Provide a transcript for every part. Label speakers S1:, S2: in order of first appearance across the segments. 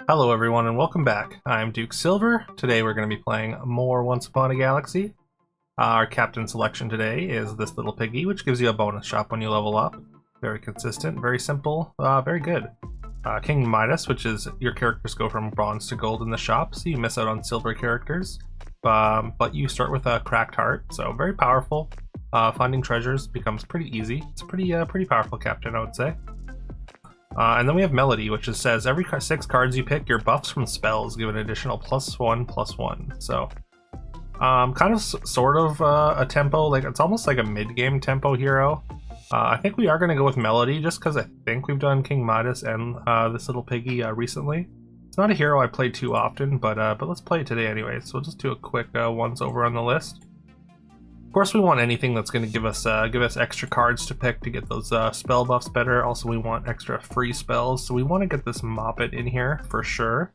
S1: Hello everyone and welcome back. I'm Duke Silver. Today we're going to be playing more Once Upon a Galaxy. Our captain selection today is this little piggy, which gives you a bonus shop when you level up. Very consistent, very simple, very good. King Midas, which is your characters go from bronze to gold in the shop, so you miss out on silver characters. But you start with a cracked heart, so very powerful. Finding treasures becomes pretty easy. It's a pretty powerful captain, I would say. And then we have Melody, which says every 6 cards you pick, your buffs from spells give an additional +1/+1. So, kind of sort of a tempo, like it's almost like a mid-game tempo hero. I think we are going to go with Melody just because I think we've done King Midas and this little piggy recently. It's not a hero I play too often, but let's play it today anyway. So we'll just do a quick once over on the list. Of course, we want anything that's going to give us extra cards to pick to get those spell buffs better. Also, we want extra free spells, so we want to get this Moppet in here for sure.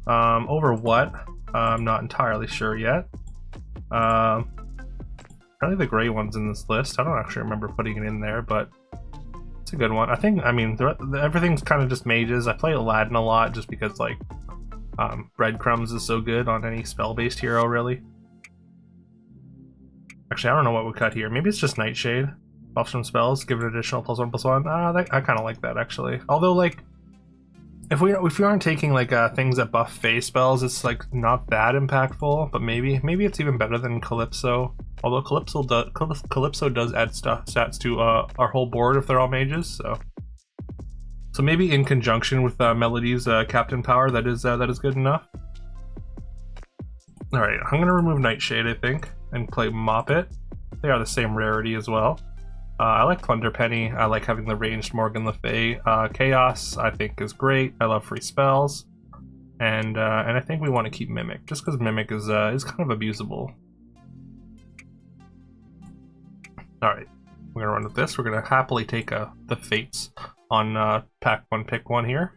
S1: Over what? I'm not entirely sure yet. Probably the gray one's in this list. I don't actually remember putting it in there, but it's a good one. I mean, everything's kind of just mages. I play Aladdin a lot just because, like, Breadcrumbs is so good on any spell-based hero, really. Actually, I don't know what we cut here. Maybe it's just Nightshade. Buffs from spells, give it additional +1/+1. I kind of like that, actually. Although, like, if we aren't taking like things that buff phase spells, it's like not that impactful. But maybe it's even better than Calypso. Although Calypso does add stats to our whole board if they're all mages. So maybe in conjunction with Melody's Captain Power, that is good enough. All right, I'm gonna remove Nightshade, I think, and play Moppet. They are the same rarity as well. I like Plunder Penny. I like having the ranged Morgan Le Fay. Chaos, I think, is great. I love free spells, and I think we want to keep Mimic just because Mimic is kind of abusable. All right, we're gonna run with this. We're gonna happily take the Fates on pack 1, pick 1 here.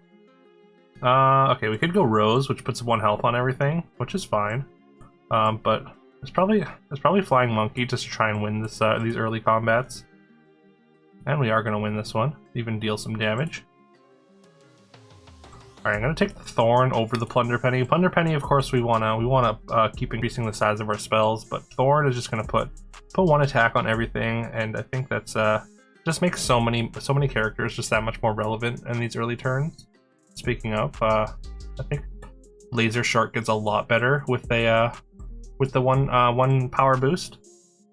S1: Okay, we could go Rose, which puts 1 health on everything, which is fine. But it's probably Flying Monkey just to try and win this these early combats. And we are going to win this one, even deal some damage. Alright, I'm going to take the Thorn over the Plunder Penny. Plunder Penny, of course, we wanna keep increasing the size of our spells, but Thorn is just going to put 1 attack on everything, and I think that's just makes so many characters just that much more relevant in these early turns. Speaking of, I think Laser Shark gets a lot better with the one power boost.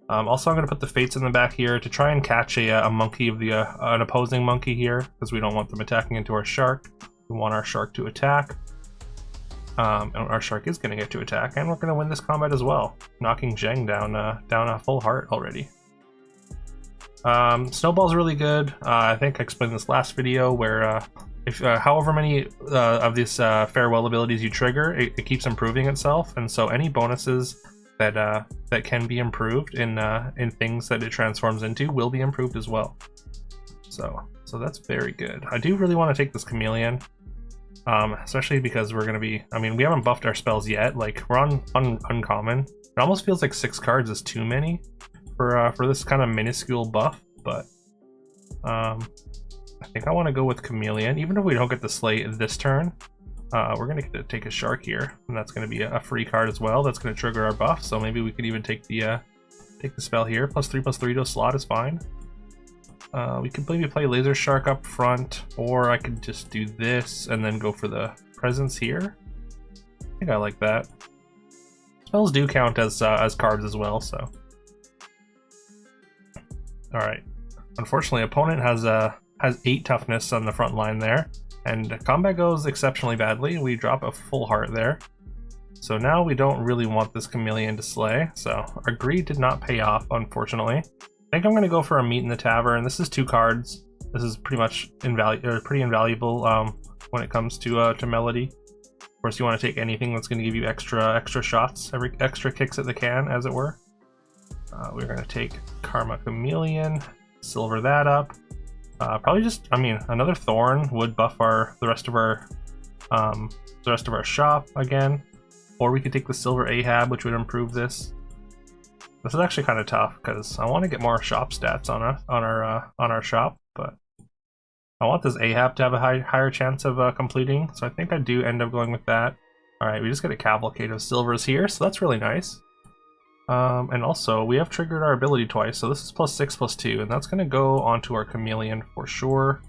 S1: Also, I'm going to put the Fates in the back here to try and catch a monkey of an opposing monkey here, because we don't want them attacking into our shark. We want our shark to attack. And our shark is going to get to attack, and we're going to win this combat as well, knocking Zheng down a full heart already. Snowball's really good. I think I explained this last video where if however many of these farewell abilities you trigger, it keeps improving itself, and so any bonuses that can be improved in things that it transforms into will be improved as well. So that's very good. I do really want to take this Chameleon, especially because we're going to be. I mean, we haven't buffed our spells yet. Like, we're on uncommon. It almost feels like 6 cards is too many for this kind of minuscule buff, but I think I want to go with Chameleon. Even if we don't get the Slay this turn, we're going to get to take a Shark here, and that's going to be a free card as well. That's going to trigger our buff, so maybe we could even take the spell here. +3/+3 to a slot is fine. We could maybe play Laser Shark up front, or I could just do this and then go for the Presence here. I think I like that. Spells do count as cards as well, so. All right. Unfortunately, opponent has 8 toughness on the front line there, and combat goes exceptionally badly. We drop a full heart there. So now we don't really want this Chameleon to slay, so our greed did not pay off, unfortunately. I think I'm going to go for a Meet in the Tavern. This is 2 cards. This is pretty much pretty invaluable when it comes to Melody. Of course, you want to take anything that's going to give you extra shots, extra kicks at the can, as it were. We're going to take Karma Chameleon, silver that up. Probably just, I mean, another Thorn would buff the rest of our shop again, or we could take the silver Ahab, which would improve this. This is actually kind of tough because I want to get more shop stats on our shop, but I want this Ahab to have a higher chance of completing, so I think I do end up going with that. Alright, we just get a cavalcade of silvers here, so that's really nice. And also, we have triggered our ability twice, so this is +6/+2, and that's going to go onto our chameleon for sure.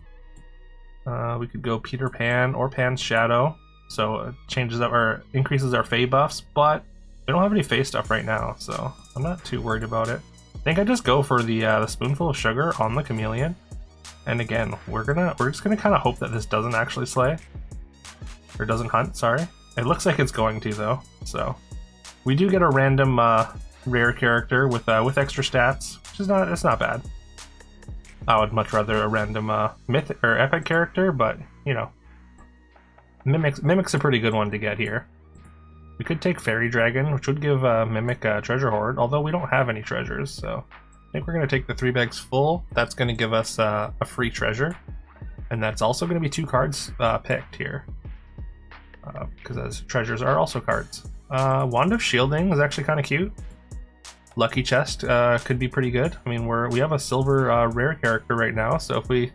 S1: We could go Peter Pan or Pan's Shadow, so it changes up or increases our Fey buffs, but we don't have any Fey stuff right now, so I'm not too worried about it. I think I just go for the spoonful of sugar on the chameleon, and again, we're just gonna kind of hope that this doesn't actually slay, or doesn't hunt. Sorry, it looks like it's going to though, so we do get a random rare character with extra stats, which is not bad. I would much rather a random myth or epic character, but you know, Mimic's a pretty good one to get here. We could take Fairy Dragon, which would give Mimic a treasure hoard, although we don't have any treasures, so I think we're going to take the 3 bags full. That's going to give us a free treasure, and that's also going to be 2 cards picked here, because as treasures are also cards. Wand of Shielding is actually kind of cute. Lucky Chest could be pretty good. I mean, we have a silver rare character right now, so if we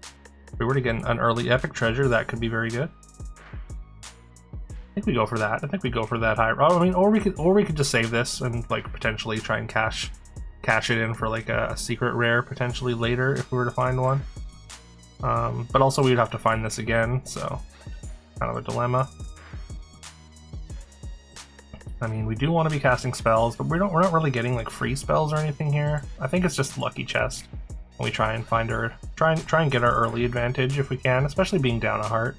S1: were to get an early epic treasure, that could be very good. I think we go for that. I think we go for that high. Oh, I mean, or we could just save this and like potentially try and cash it in for like a secret rare potentially later if we were to find one. But also we would have to find this again, so kind of a dilemma. I mean, we do want to be casting spells, but we're not really getting like free spells or anything here. I think it's just Lucky Chest. We try and find try and get our early advantage if we can, especially being down a heart.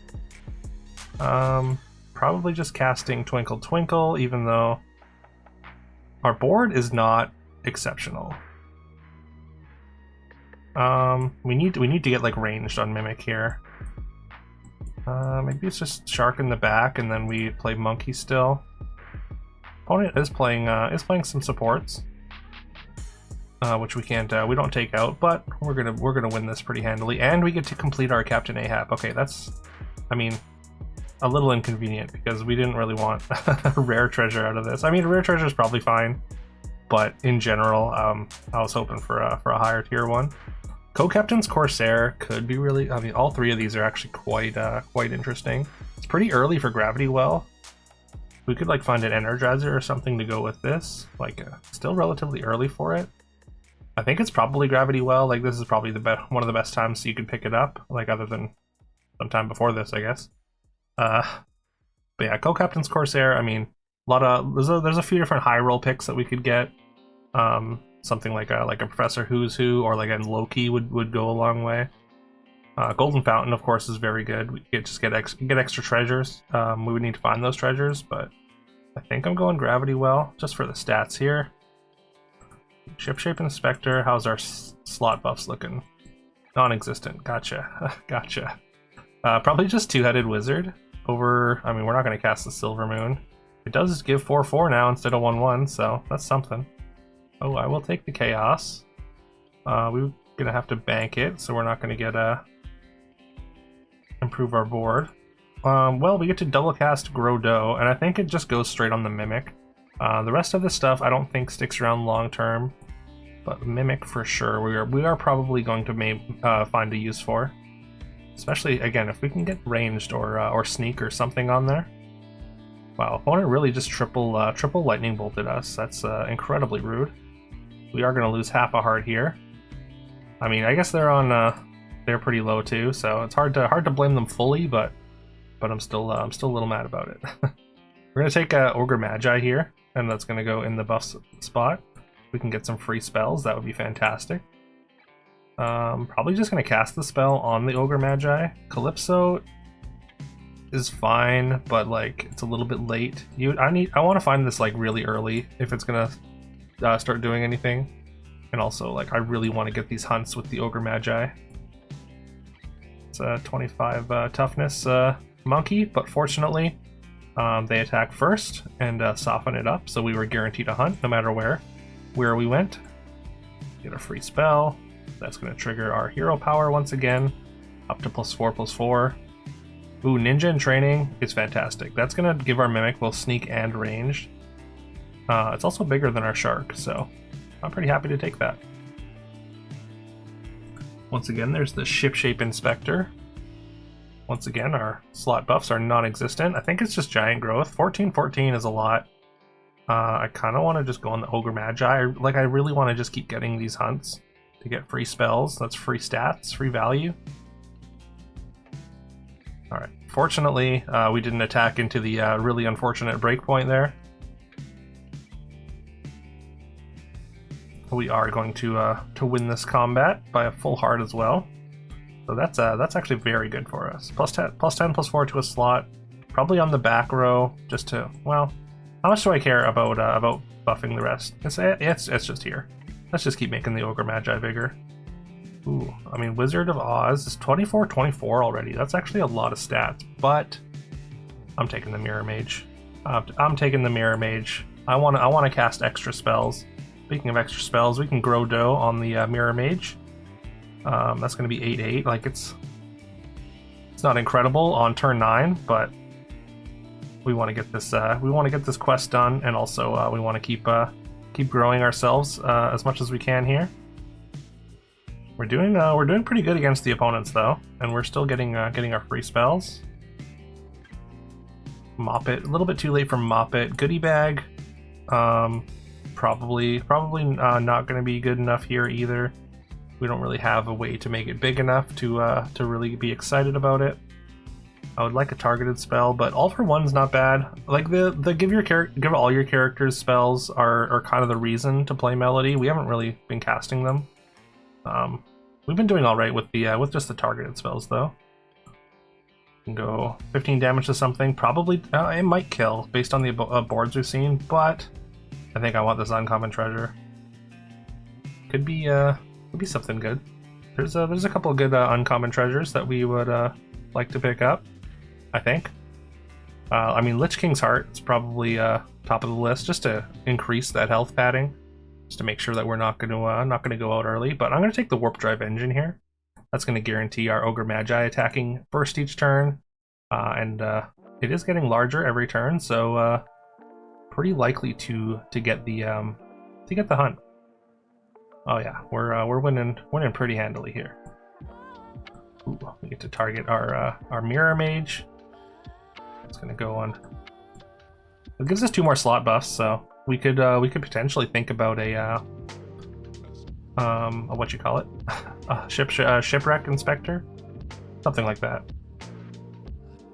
S1: Probably just casting Twinkle Twinkle, even though our board is not exceptional. We need to get like ranged on Mimic here. Maybe it's just Shark in the back, and then we play Monkey still. Opponent is playing some supports, which we don't take out, but we're gonna win this pretty handily, and we get to complete our Captain Ahab. Okay, that's, I mean, a little inconvenient because we didn't really want a rare treasure out of this. I mean, a rare treasure is probably fine, but in general, I was hoping for a higher tier one. Co-Captain's Corsair could be really. I mean, all 3 of these are actually quite interesting. It's pretty early for Gravity Well. We could like find an Energizer or something to go with this. Like, still relatively early for it. I think it's probably Gravity Well. Like, this is probably one of the best times you could pick it up. Like, other than sometime before this, I guess. But yeah, Co-Captain's Corsair. I mean, there's a few different high roll picks that we could get. Something like a Professor Who's Who or like a Loki would go a long way. Golden Fountain, of course, is very good. We get extra treasures. We would need to find those treasures, but I think I'm going Gravity Well just for the stats here. Shipshape Inspector. How's our slot buffs looking? Non-existent. Gotcha. Gotcha. Probably just Two-Headed Wizard over. I mean, we're not going to cast the Silver Moon. It does give 4/4 now instead of 1/1, so that's something. Oh, I will take the Chaos. We're gonna have to bank it, so we're not gonna get improve our board. Well, we get to double cast Grodo, and I think it just goes straight on the Mimic. The rest of the stuff I don't think sticks around long term, but Mimic for sure we are probably going to find a use for. Especially again if we can get ranged or sneak or something on there. Wow, opponent really just triple lightning bolted us. That's incredibly rude. We are going to lose half a heart here. I mean, I guess they're they're pretty low too, so it's hard to blame them fully, but I'm still a little mad about it. We're going to take Ogre Magi here, and that's going to go in the buff spot. We can get some free spells. That would be fantastic. Probably just going to cast the spell on the Ogre Magi. Calypso is fine, but like it's a little bit late. I want to find this like really early if it's gonna start doing anything, and also like I really want to get these hunts with the Ogre Magi. It's a 25 toughness monkey, but fortunately they attack first and soften it up, so we were guaranteed a hunt no matter where we went. Get a free spell. That's going to trigger our hero power once again, up to +4/+4. Ooh, Ninja in Training is fantastic. That's going to give our Mimic both sneak and ranged. It's also bigger than our Shark, so I'm pretty happy to take that. Once again, there's the Shipshape Inspector. Once again, our slot buffs are non-existent. I think it's just giant growth. 14-14 is a lot. I kind of want to just go on the Ogre Magi. Like, I really want to just keep getting these hunts to get free spells. That's free stats, free value. Alright, fortunately, we didn't attack into the really unfortunate breakpoint there. We are going to win this combat by a full heart as well. So that's actually very good for us. Plus 10, +4 to a slot. Probably on the back row, just to, well, how much do I care about buffing the rest? It's just here. Let's just keep making the Ogre Magi bigger. Ooh, I mean, Wizard of Oz is 24-24 already. That's actually a lot of stats, but I'm taking the Mirror Mage. I'm taking the Mirror Mage. I want to cast extra spells. Speaking of extra spells, we can grow dough on the Mirror Mage. That's going to be 8/8. Like, it's not incredible on turn 9, but we want to get this quest done, and also we want to keep growing ourselves as much as we can here. We're doing pretty good against the opponents though, and we're still getting our free spells. Mop It, a little bit too late for Mop It. Goodie Bag, probably not going to be good enough here either. We don't really have a way to make it big enough to really be excited about it. I would like a targeted spell, but All for One's not bad. Like, the give all your characters spells are kind of the reason to play Melody. We haven't really been casting them. We've been doing all right with with just the targeted spells though. Can go 15 damage to something. Probably it might kill based on the boards we've seen, but I think I want this uncommon treasure. Could be something good. There's a couple of good uncommon treasures that we would like to pick up, I think. I mean, Lich King's Heart is probably top of the list, just to increase that health padding, just to make sure that we're not going to go out early. But I'm going to take the Warp Drive Engine here. That's going to guarantee our Ogre Magi attacking first each turn, and it is getting larger every turn, so pretty likely to get the hunt. Oh yeah, we're winning pretty handily here. Ooh, we get to target our Mirror Mage. It's gonna go on. It gives us 2 more slot buffs, so we could potentially think about a what you call it, shipwreck inspector, something like that.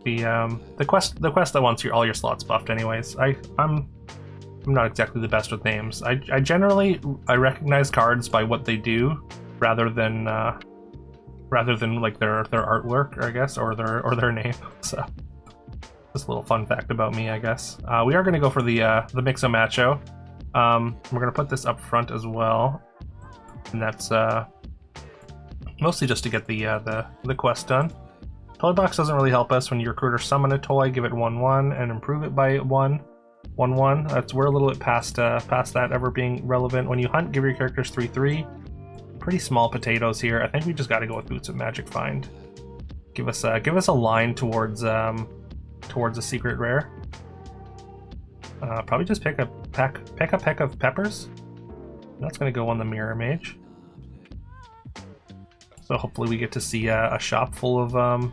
S1: The quest that wants all your slots buffed, anyways. I'm not exactly the best with names. I generally recognize cards by what they do, rather than like their artwork, I guess, or their name. So just a little fun fact about me, I guess. We are going to go for the Mixo Macho. We're going to put this up front as well, and that's mostly just to get the quest done. Toy Box doesn't really help us. When you recruit or summon a toy, give it 1/1 and improve it by 1/1. We're a little bit past that ever being relevant. When you hunt, give your characters 3/3. Pretty small potatoes here. I think we just got to go with Boots of Magic Find. Give us a line towards a secret rare. Probably just pick a peck of peppers. That's gonna go on the Mirror Mage. So hopefully we get to see a shop full of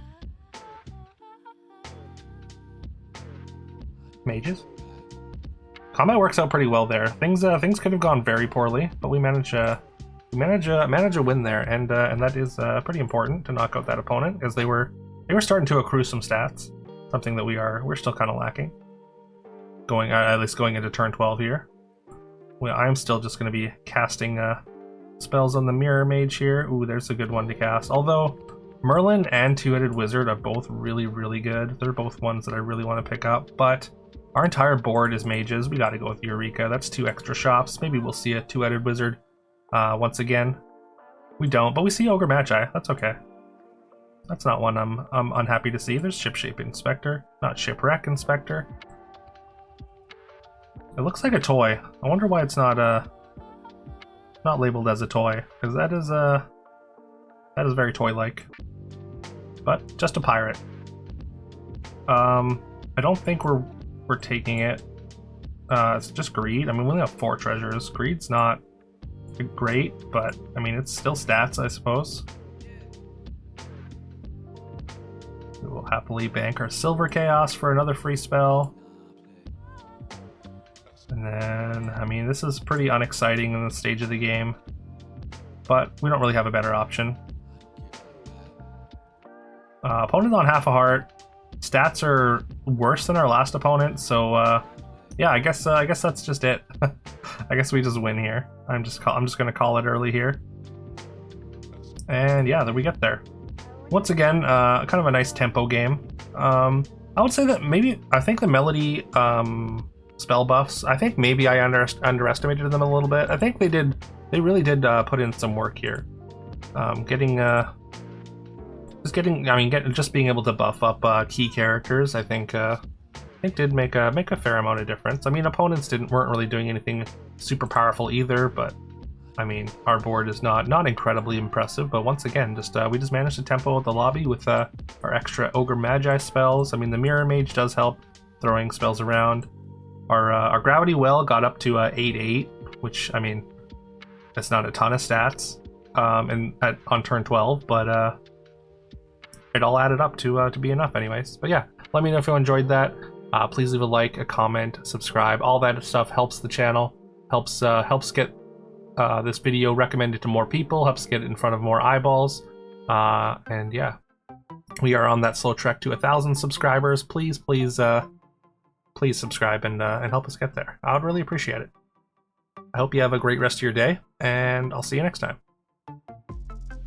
S1: mages. Combat works out pretty well there. Things could have gone very poorly, but we manage a win there, and that is pretty important to knock out that opponent, as they were starting to accrue some stats, something that we're still kind of lacking. At least going into turn 12 here. Well, I'm still just going to be casting spells on the Mirror Mage here. Ooh, there's a good one to cast. Although Merlin and Two-Headed Wizard are both really, really good. They're both ones that I really want to pick up, but our entire board is mages. We got to go with Eureka. That's 2 extra shops. Maybe we'll see a Two-Headed Wizard once again. We don't, but we see Ogre Magi. That's okay. That's not one I'm unhappy to see. There's Shipshape Inspector, not Shipwreck Inspector. It looks like a toy. I wonder why it's not labeled as a toy, because that is very toy-like. But just a pirate. I don't think we're taking it. It's just greed. I mean, we only have 4 treasures. Greed's not great, but I mean, it's still stats, I suppose. happily bank our Silver Chaos for another free spell. And then, I mean, this is pretty unexciting in the stage of the game, but we don't really have a better option. Opponent on half a heart. Stats are worse than our last opponent, so yeah, I guess that's just it. I guess we just win here. I'm just gonna call it early here. And yeah, there we get there. Once again, kind of a nice tempo game. I would say that I think the melody spell buffs, I think maybe I underestimated them a little bit. I think they really did put in some work here. Just being able to buff up key characters, I think did make a fair amount of difference. I mean, opponents weren't really doing anything super powerful either, but I mean, our board is not incredibly impressive. But once again, we just managed to tempo the lobby with our extra Ogre Magi spells. I mean, the Mirror Mage does help throwing spells around. Our Gravity Well got up to 8/8, which, I mean, that's not a ton of stats on turn 12, but it all added up to be enough anyways. But yeah, let me know if you enjoyed that. Please leave a like, a comment, subscribe. All that stuff helps the channel, helps get this video recommended to more people, helps get it in front of more eyeballs. And yeah, we are on that slow trek to 1,000 subscribers. Please subscribe and help us get there. I would really appreciate it. I hope you have a great rest of your day, and I'll see you next time.